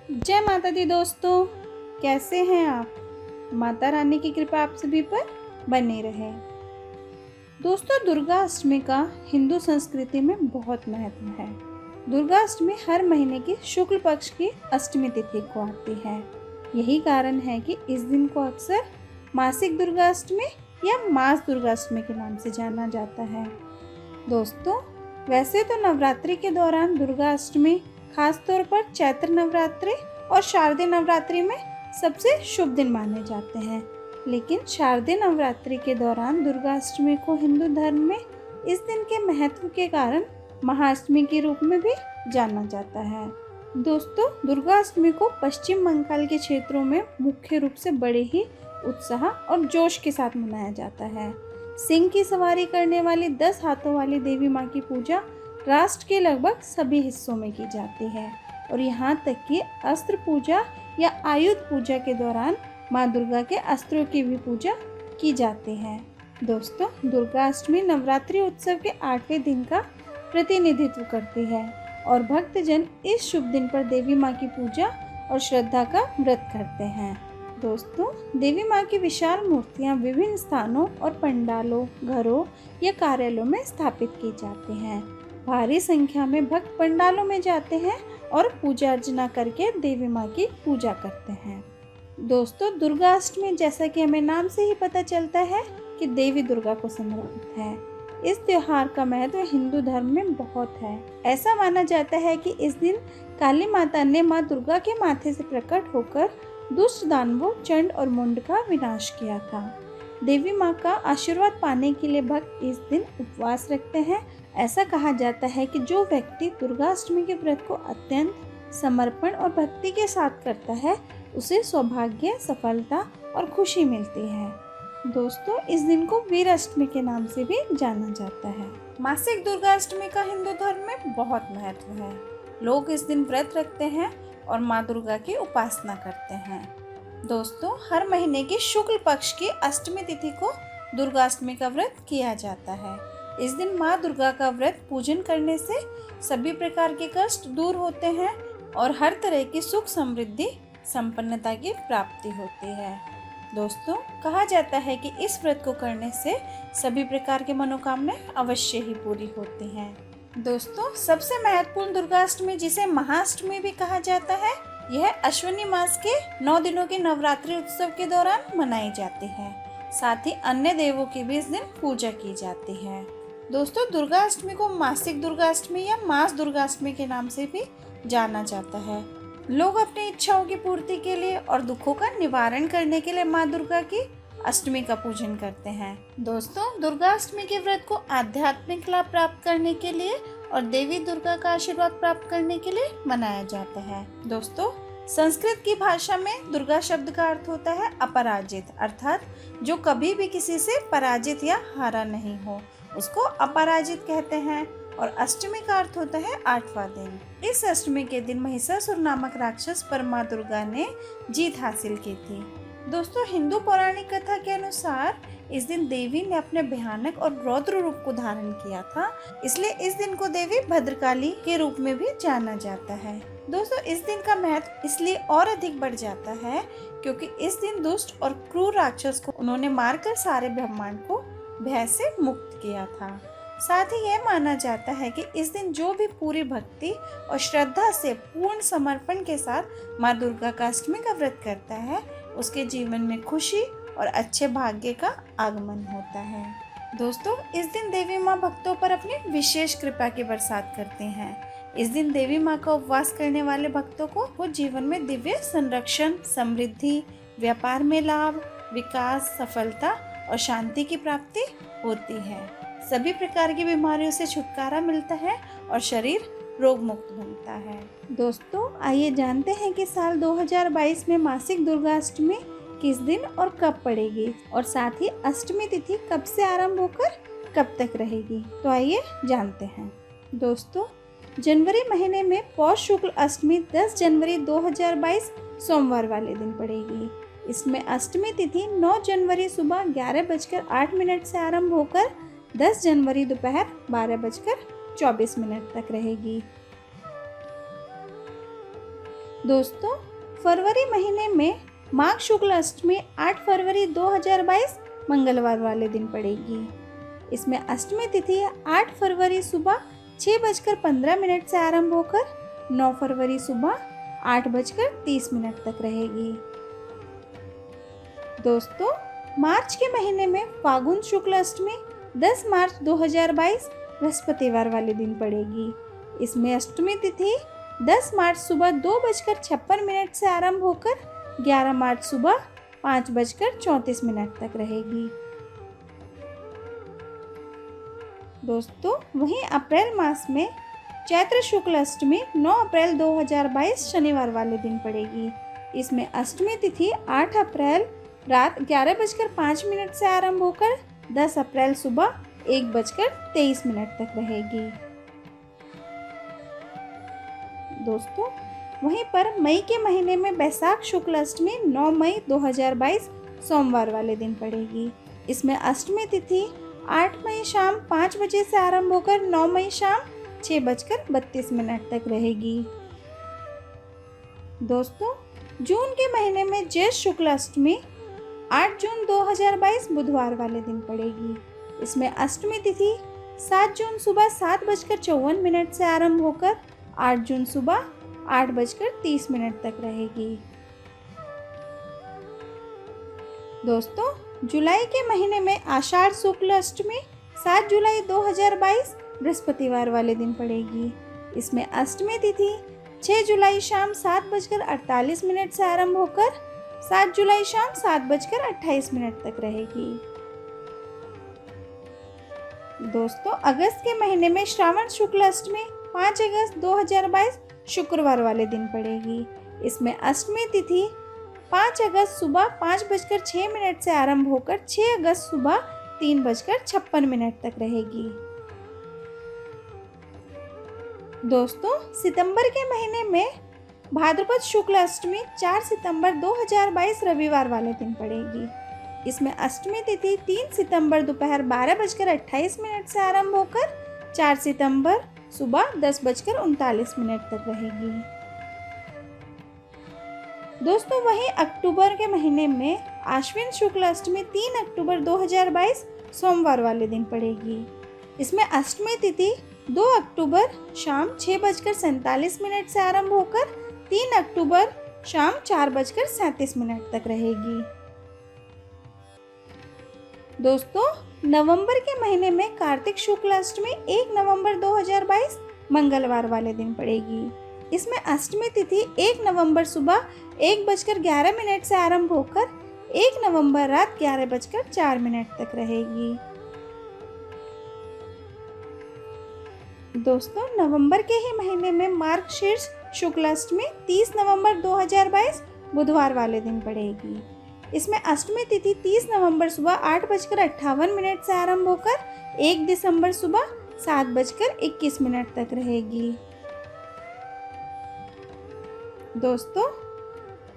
जय माता दी दोस्तों, कैसे हैं आप। माता रानी की कृपा आप सभी पर बनी रहे। दोस्तों, दुर्गा अष्टमी का हिंदू संस्कृति में बहुत महत्व है। दुर्गा अष्टमी हर महीने की शुक्ल पक्ष की अष्टमी तिथि को आती है। यही कारण है कि इस दिन को अक्सर मासिक दुर्गा अष्टमी या मास दुर्गा अष्टमी के नाम से जाना जाता है। दोस्तों, वैसे तो नवरात्रि के दौरान दुर्गा अष्टमी खास तौर पर चैत्र नवरात्रि और शारदीय नवरात्रि में सबसे शुभ दिन माने जाते हैं, लेकिन शारदीय नवरात्रि के दौरान दुर्गा अष्टमी को हिंदू धर्म में इस दिन के महत्व के कारण महाअष्टमी के रूप में भी जाना जाता है। दोस्तों, दुर्गा अष्टमी को पश्चिम बंगाल के क्षेत्रों में मुख्य रूप से बड़े ही उत्साह और जोश के साथ मनाया जाता है। सिंह की सवारी करने वाली 10 हाथों वाली देवी माँ की पूजा राष्ट्र के लगभग सभी हिस्सों में की जाती है और यहाँ तक कि अस्त्र पूजा या आयुध पूजा के दौरान माँ दुर्गा के अस्त्रों की भी पूजा की जाती है। दोस्तों, दुर्गा अष्टमी नवरात्रि उत्सव के 8वें दिन का प्रतिनिधित्व करती है और भक्तजन इस शुभ दिन पर देवी माँ की पूजा और श्रद्धा का व्रत करते हैं। दोस्तों, देवी माँ की विशाल मूर्तियाँ विभिन्न स्थानों और पंडालों, घरों या कार्यालयों में स्थापित की जाती हैं। भारी संख्या में भक्त पंडालों में जाते हैं और पूजा अर्चना करके देवी माँ की पूजा करते हैं। दोस्तों, दुर्गा अष्टमी जैसा कि हमें नाम से ही पता चलता है कि देवी दुर्गा को समर्पित है। इस त्योहार का महत्व हिंदू धर्म में बहुत है। ऐसा माना जाता है कि इस दिन काली माता ने माँ दुर्गा के माथे से प्रकट होकर दुष्ट दानवों चंड और मुंड का विनाश किया था। देवी माँ का आशीर्वाद पाने के लिए भक्त इस दिन उपवास रखते हैं। ऐसा कहा जाता है कि जो व्यक्ति दुर्गा अष्टमी के व्रत को अत्यंत समर्पण और भक्ति के साथ करता है, उसे सौभाग्य, सफलता और खुशी मिलती है। दोस्तों, इस दिन को वीर अष्टमी के नाम से भी जाना जाता है। मासिक दुर्गा अष्टमी का हिंदू धर्म में बहुत महत्व है। लोग इस दिन व्रत रखते हैं और माँ दुर्गा की उपासना करते हैं। दोस्तों, हर महीने की शुक्ल पक्ष की अष्टमी तिथि को दुर्गा अष्टमी का व्रत किया जाता है। इस दिन माँ दुर्गा का व्रत पूजन करने से सभी प्रकार के कष्ट दूर होते हैं और हर तरह की सुख, समृद्धि, संपन्नता की प्राप्ति होती है। दोस्तों, कहा जाता है कि इस व्रत को करने से सभी प्रकार के मनोकामनाएं अवश्य ही पूरी होती हैं। दोस्तों, सबसे महत्वपूर्ण दुर्गा अष्टमी, जिसे महाअष्टमी भी कहा जाता है, यह अश्विनी मास के 9 दिनों के नवरात्रि उत्सव के दौरान मनाई जाती है। साथ ही अन्य देवों की भी इस दिन पूजा की जाती है। दोस्तों, दुर्गा अष्टमी को मासिक दुर्गा अष्टमी या मास दुर्गा अष्टमी के नाम से भी जाना जाता है। लोग अपनी इच्छाओं की पूर्ति के लिए और दुखों का निवारण करने के लिए माँ दुर्गा की अष्टमी का पूजन करते हैं। दोस्तों, दुर्गा अष्टमी के व्रत को आध्यात्मिक लाभ प्राप्त करने के लिए और देवी दुर्गा का आशीर्वाद प्राप्त करने के लिए मनाया जाता है। दोस्तों, संस्कृत की भाषा में दुर्गा शब्द का अर्थ होता है अपराजित, अर्थात जो कभी भी किसी से पराजित या हारा नहीं हो, उसको अपराजित कहते हैं। और अष्टमी का अर्थ होता है 8वां दिन। इस अष्टमी के दिन महिषासुर नामक राक्षस पर माँ दुर्गा ने जीत हासिल की थी। दोस्तों, हिंदू पौराणिक कथा के अनुसार इस दिन देवी ने अपने भयानक और रौद्र रूप को धारण किया था, इसलिए इस दिन को देवी भद्रकाली के रूप में भी जाना जाता है। दोस्तों, इस दिन का महत्व इसलिए और अधिक बढ़ जाता है क्योंकि इस दिन दुष्ट और क्रूर राक्षस को उन्होंने मारकर सारे ब्रह्मांड को भय से मुक्त किया था। साथ ही यह माना जाता है कि इस दिन जो भी पूरी भक्ति और श्रद्धा से पूर्ण समर्पण के साथ माँ दुर्गा का अष्टमी का व्रत करता है, उसके जीवन में खुशी और अच्छे भाग्य का आगमन होता है। दोस्तों, इस दिन देवी माँ भक्तों पर अपनी विशेष कृपा की बरसात करती हैं। इस दिन देवी माँ का उपवास करने वाले भक्तों को जीवन में दिव्य संरक्षण, समृद्धि, व्यापार में लाभ, विकास, सफलता और शांति की प्राप्ति होती है। सभी प्रकार की बीमारियों से छुटकारा मिलता है और शरीर रोग मुक्त बनता है। दोस्तों, आइए जानते हैं कि साल 2022 में मासिक दुर्गा अष्टमी किस दिन और कब पड़ेगी और साथ ही अष्टमी तिथि कब से आरंभ होकर कब तक रहेगी। तो आइए जानते हैं। दोस्तों, जनवरी महीने में पौष शुक्ल अष्टमी 10 जनवरी 2022 सोमवार वाले दिन पड़ेगी। इसमें अष्टमी तिथि 9 जनवरी सुबह 11:08 से आरंभ होकर 10 जनवरी दोपहर 12:24 तक रहेगी। दोस्तों, फरवरी महीने में माघ शुक्ल अष्टमी 8 फरवरी 2022 मंगलवार वाले दिन पड़ेगी। इसमें अष्टमी तिथि 8 फरवरी सुबह 6:15 से आरंभ होकर 9 फरवरी सुबह 8:30 तक रहेगी। दोस्तों, मार्च के महीने में फागुन शुक्ल अष्टमी 10 मार्च 2022 बृहस्पतिवार वाले दिन पड़ेगी। इसमें अष्टमी तिथि 10 मार्च सुबह 2:56 से आरंभ होकर 11 मार्च सुबह 5:34 तक रहेगी। दोस्तों, वहीं अप्रैल मास में चैत्र शुक्ल अष्टमी 9 अप्रैल 2022 शनिवार वाले दिन पड़ेगी। इसमें अष्टमी तिथि 8 अप्रैल रात 11:05 से आरंभ होकर 10 अप्रैल सुबह 1:23 तक रहेगी। दोस्तों, वहीं पर मई के महीने में बैसाख शुक्ल अष्टमी 9 मई 2022 सोमवार वाले दिन पड़ेगी। इसमें अष्टमी तिथि 8 मई शाम 5 बजे से आरंभ होकर 9 मई शाम 6:32 तक रहेगी। दोस्तों, जून के महीने में ज्येष्ठ शुक्ल अष्टमी 8 जून 2022 बुधवार वाले दिन पड़ेगी। इसमें अष्टमी तिथि 7 जून सुबह 7:54 से आरंभ होकर 8 जून सुबह 8:30 तक रहेगी। दोस्तों, जुलाई के महीने में आषाढ़ शुक्ल अष्टमी 7 जुलाई 2022 बृहस्पतिवार वाले दिन पड़ेगी। इसमें अष्टमी तिथि 6 जुलाई शाम 7:48 से आरंभ होकर 7 जुलाई शाम 7:28 तक रहेगी। दोस्तों, अगस्त के महीने में श्रावण शुक्ल अष्टमी 5 अगस्त 2022 शुक्रवार वाले दिन पड़ेगी। इसमें अष्टमी तिथि 5 अगस्त सुबह 5:06 से आरंभ होकर 6 अगस्त सुबह 3:56 तक रहेगी। दोस्तों, सितंबर के महीने में भाद्रपद शुक्ल अष्टमी 4 सितंबर 2022 रविवार वाले दिन पड़ेगी। इसमें अष्टमी तिथि 3 सितंबर दोपहर 12:28 से आरंभ होकर 4 सितंबर सुबह 10:39 तक रहेगी। दोस्तों, वहीं अक्टूबर के महीने में आश्विन शुक्ल अष्टमी 3 अक्टूबर 2022 सोमवार वाले दिन पड़ेगी। इसमें अष्टमी तिथि 2 अक्टूबर शाम 6:47 से आरंभ होकर 3 अक्टूबर शाम 4:37 तक रहेगी। दोस्तों, नवंबर के महीने में कार्तिक शुक्ल अष्टमी 1 नवंबर 2022 मंगलवार वाले दिन पड़ेगी। इसमें अष्टमी तिथि 1 नवंबर सुबह 1:11 से आरंभ होकर 1 नवंबर रात 11:04 तक रहेगी। दोस्तों, नवंबर के ही महीने में मार्गशीर्ष शुक्ल अष्टमी 30 नवंबर 2022 बुधवार वाले दिन पड़ेगी। इसमें अष्टमी तिथि 30 नवंबर सुबह 8:58 से आरंभ होकर 1 दिसंबर सुबह 7:21 तक रहेगी। दोस्तों,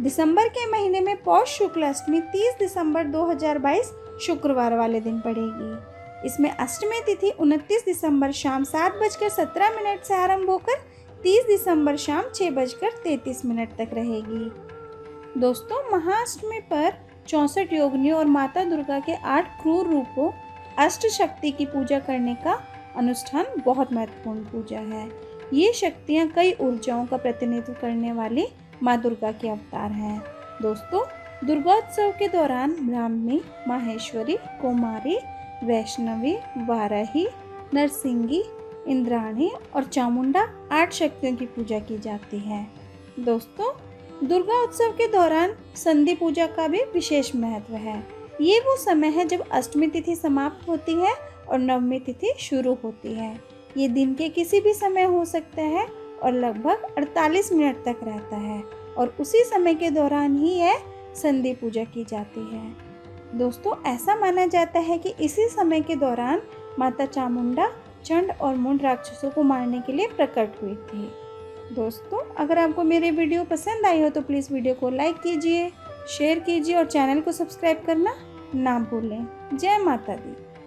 दिसंबर के महीने में पौष शुक्ल अष्टमी 30 दिसंबर 2022 शुक्रवार वाले दिन पड़ेगी। इसमें अष्टमी तिथि 29 दिसंबर शाम 7:17 से आरंभ होकर 30 दिसंबर शाम 6:33 तक रहेगी। दोस्तों, महाअष्टमी पर 64 योगिनियों और माता दुर्गा के 8 क्रूर रूपों अष्ट शक्ति की पूजा करने का अनुष्ठान बहुत महत्वपूर्ण पूजा है। ये शक्तियाँ कई ऊर्जाओं का प्रतिनिधित्व करने वाली माँ दुर्गा के अवतार हैं। दोस्तों, दुर्गोत्सव के दौरान ब्राह्मी, माहेश्वरी, कुमारी, वैष्णवी, वाराही, नरसिंगी, इंद्राणी और चामुंडा 8 शक्तियों की पूजा की जाती है। दोस्तों, दुर्गा उत्सव के दौरान संधि पूजा का भी विशेष महत्व है। ये वो समय है जब अष्टमी तिथि समाप्त होती है और नवमी तिथि शुरू होती है। ये दिन के किसी भी समय हो सकता है और लगभग 48 मिनट तक रहता है और उसी समय के दौरान ही यह संधि पूजा की जाती है। दोस्तों, ऐसा माना जाता है कि इसी समय के दौरान माता चामुंडा चंड और मुंड राक्षसों को मारने के लिए प्रकट हुई थी। दोस्तों, अगर आपको मेरे वीडियो पसंद आई हो तो प्लीज़ वीडियो को लाइक कीजिए, शेयर कीजिए और चैनल को सब्सक्राइब करना ना भूलें। जय माता दी।